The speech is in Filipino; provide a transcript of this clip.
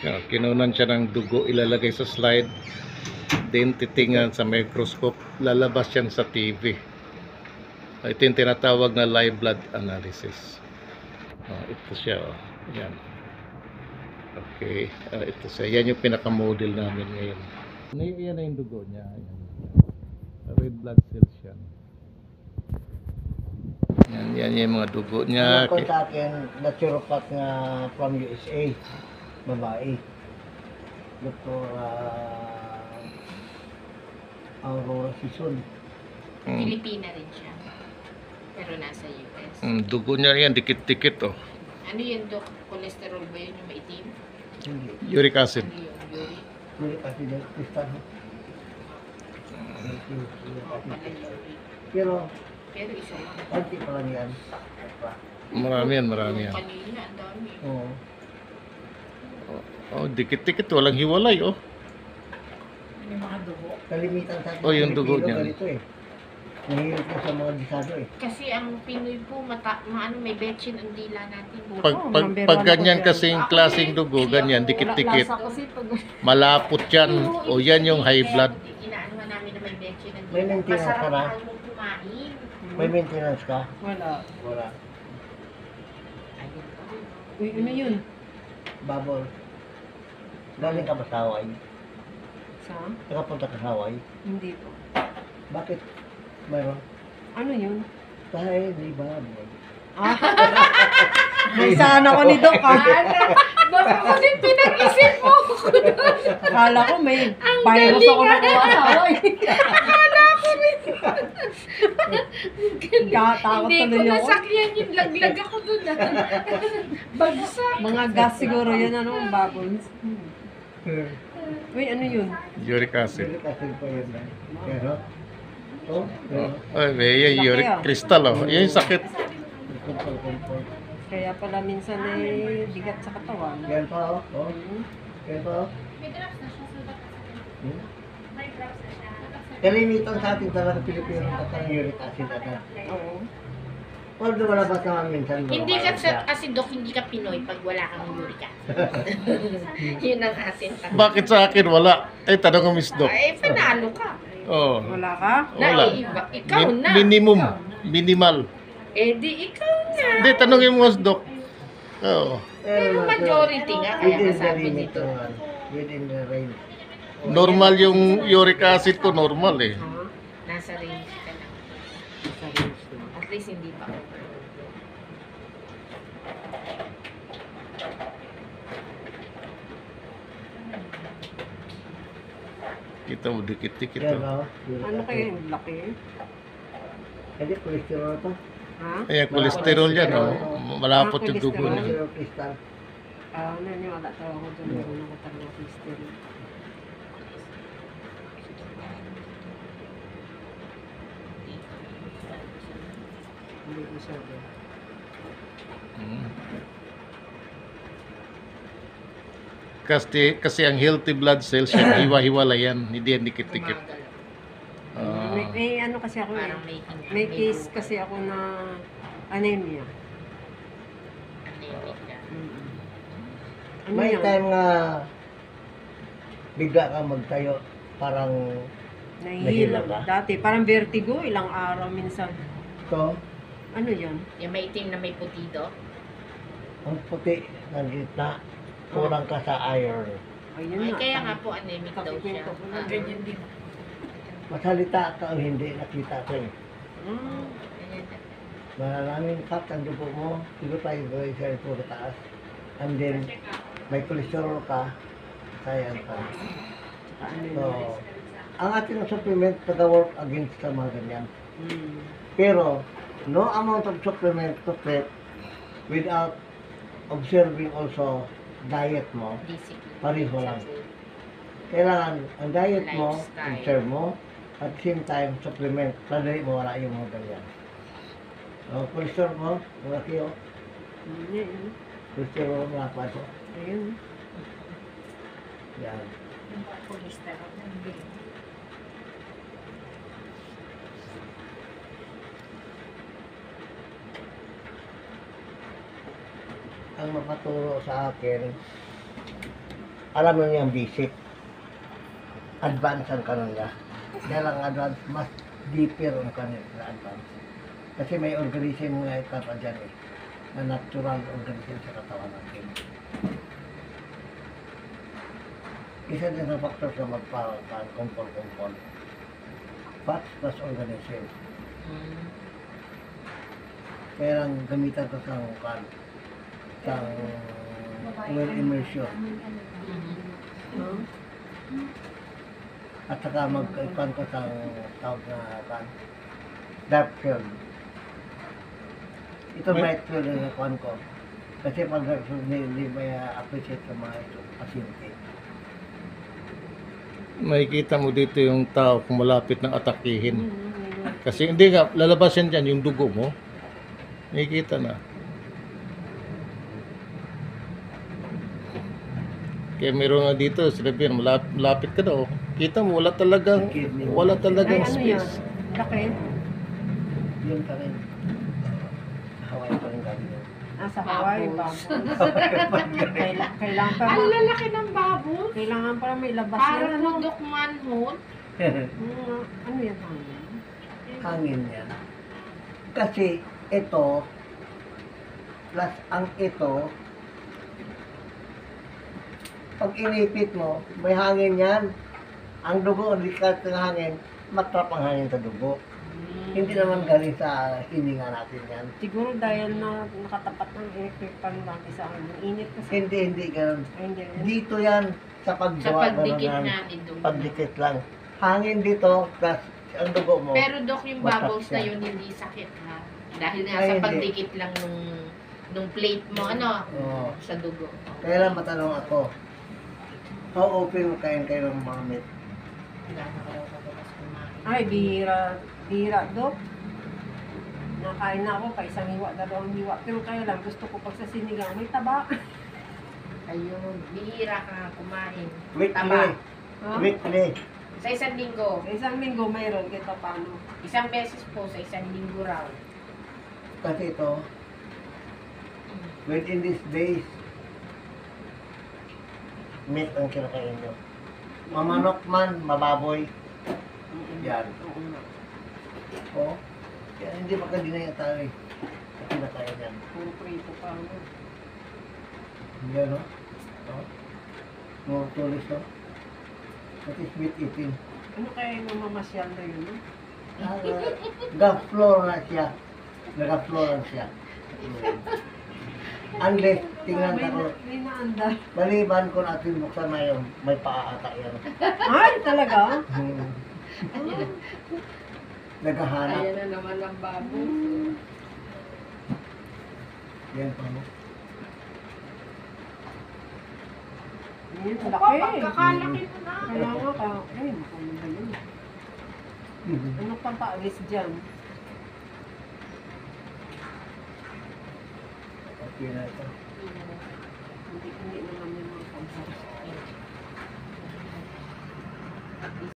Kinunan siya ng dugo, ilalagay sa slide, then titingnan sa microscope, lalabas yan sa TV. Ito yung tinatawag na live blood analysis. Ito siya, yan. Okay, ito siya. Yan yung pinaka-model namin ngayon. Yan na yung dugo niya. Yan. Red blood cells yan. Yan yung mga dugo niya. Ano ko sa akin, naturopath nga from USA, babae. Dr. Aurora Sison. Pilipina rin siya. Pero nasa US. Dugo niya yan, dikit-dikit oh. Ano yun, Dok? Cholesterol ba yun yung maitim? Hindi. Uric acid. Ano yun, uric? Hindi kasi ng kristal. Pala uric. Pero, Pero isa lang. konti pa lang yan. Marami yan. Kanina, ang dami. Oo. Oh, dikit-dikit, walang hiwalay oh. Ano yung mga dugo? Kalimitan sa ating Oh, yung dugo Pilipino, niyan. ganito eh. Nahihirap ko sa mga disado eh. Kasi ang Pinoy po, may betchin ang dila natin. Pag ganyan kasing klaseng dugo, ganyan, dikit-dikit, malapot yan. O yan yung high blood. Inaanuhan namin na may betchin ang May dila. maintenance ka Masarap na? mahal mong kumain. May maintenance ka? Wala. Wala. Ayun pa. Uy, ano yun? Bubble. Galing ka ba sa Hawaii? Sa? Nakapunta ka sa Hawaii? Hindi po. Bakit? Mayroon? Ano yun? Dahil di bubble. Ah. Ay, sana ko ni Doc ah. Baka kasi pinag-isip mo. Akala ko may virus ako nakuha sa Hawaii. Katakot Hindi ko tuloy ako. nasakyan yung laglag ako dun. Bagsak. Mga gas siguro yun, ano, bubbles. Uy, ano yun? Uric acid. Dili kasi pa yun na. Pero, oh, Ay, may uric crystal oh. Yan yung sakit. kumpul. Kaya pala minsan ay bigat sa katawan. Yan pa oh. Oh. Yan pa oh. Kalimitan sa atin talaga Pilipino at ang uric acid agad. Oo. Although wala ba naman minsan Hindi ka lumabas siya. kasi Dok, hindi ka Pinoy pag wala kang uric acid. Yun ang atin. Bakit sa akin wala? Tanong ko Miss Doc. Ay, panalo ka. Oh. Wala ka? Wala. Naiiba. Ikaw na. Minimum. Minimal. Eh di ikaw na. Hindi, tanongin mo Miss Doc. Oo. Pero majority nga, kaya within the nasabi limit nito. naman. Within the range. Normal yung uric acid ko, normal eh. Nasa range ka lang. Sa range na. At least hindi pa over. Kita mo, dikit-dikit Yan oh. oh. uric Ano acid. kaya yung laki? Hindi, cholesterol to. Ha? Ayan, cholesterol yan oh. Malapot yung dugo niya. Cholesterol crystal. Ano yun, wala tayo ako dyan. Meron ako talaga history. Hindi ko sabi. Kasi ang healthy blood cells, yan, hiwa-hiwala yan. Hindi yan dikit-dikit. Gumagalaw. May ano kasi ako eh. Parang may hinga. May case kasi ako na anemia. Anemic ka. Ano May yan? time nga bigla kang magtayo, parang Nahihilo. Nahilo ka? Dati, parang vertigo, ilang araw minsan. to, Ano yan? Yung may itim na may putido. ang puti ng gitna, kurang ka sa iron. Ayun Ay, nga. kaya nga po anemic daw siya. Kakikwento ko na. Ganyan din. Masalita ka o hindi, nakita ko eh. Ah, Ganyan din. Maraming fat ang dugo mo, siguro tayo gawin sa puro taas. And then, may cholesterol ka, sayang ka. tsaka ano So, yun? ang ating supplement taga-work against sa mga ganyan. Hmm. Pero, no amount of supplement to treat without observing also diet mo, Discipline. pareho lang. Kailangan ang diet mo, Lifestyle. observe mo, at the same time, supplement, padali mo wala yung mga ganyan. So, cholesterol mo, malaki o, Yun. cholesterol mo mga paso. Ayun. Yan. Ang mapaturo sa akin, alam mo yung basic. Advance ang kanon niya. Kaya lang advance, mas deeper ang kanon na advance. Kasi may organism nga ito pa dyan eh. Na natural organism sa katawan natin. Isa din sa factors na magpa-kumpol-kumpol. Fats plus organism. Kaya lang gamitan ko sa kan sa oil immersion. At saka mag-ipan ko sa tawag na kan dark field. Ito bright field yung kuhan ko. Kasi pag dark field, hindi may appreciate sa mga ito, pasyente. Makikita mo dito yung tao kung malapit ng atakihin. Kasi hindi nga, lalabas yan dyan, yung dugo mo. Makikita na. Kaya meron nga dito, sinabihan, malapit ka daw. Kita mo, wala talagang Ay, ano yan? space. Laki? Yun ka rin. Hawaii pa rin kami yun. Sa Hawaii, Baboons. baboons. Kailangan pa Ang lalaki ng baboy. kailangan pa may labas Parang yan. Ano? nudok manhole. Ano yan? Hangin? Hangin yan. Kasi ito, plus ang ito, pag inipit mo, may hangin yan. Ang dugo, hindi ka ng hangin, matrap ang hangin sa dugo. Hindi naman galing sa hininga natin yan. Siguro dahil na nakatapat ng electric pan lang sa ano. Init kasi. Hindi ganun. Ay, hindi. Dito yan, sa Sa paggawa. pagdikit ganun yan. namin doon. Pagdikit lang. Hangin dito, plus ang dugo mo. Pero Dok, yung bubbles Matak na siya. yun hindi sakit ha. Dahil nga Ay, sa hindi. pagdikit lang nung plate mo, ano, Oo. sa dugo. Kaya lang matanong ako, how open kain kayo ng mga meat? Wala na ka raw kadalas kumain. Ay, bihira, Dok. Nakain na ako pa isang hiwa, dalawang hiwa. Pero kaya lang, gusto ko pag sa sinigang, may taba. Ayun, bihira ka kumain. Weekly. Taba. Ha? Weekly. Sa isang linggo. Sa isang linggo mayroon, kita paano. Isang beses po sa isang linggo raw. Kasi ito, within these days, meat ang kinakain nyo. Mamanok man, mababoy, yan. Oo nga. O, kaya hindi makadinaya tayo eh. Sa kinakain yan. Puro prito pa ano. Yan o. O. Mga tulis o. That is meat eating. Ano kaya yung mamamasyal na yun? No? Gaflor na siya. Nagafloran siya. Unless, tingnan ko, May naandar. maliban ko natin buksan na yun, may paa ata yan. Ay, talaga? Naghahanap. Ayan na naman ang baboy. Yan pa mo. Yan, Ako, laki. pagkakalaki mo na. Kailangan ka. Ay, makano ba yun? Ano pang paalis dyan? Okay na ito. Hindi naman yung mga pagkakas.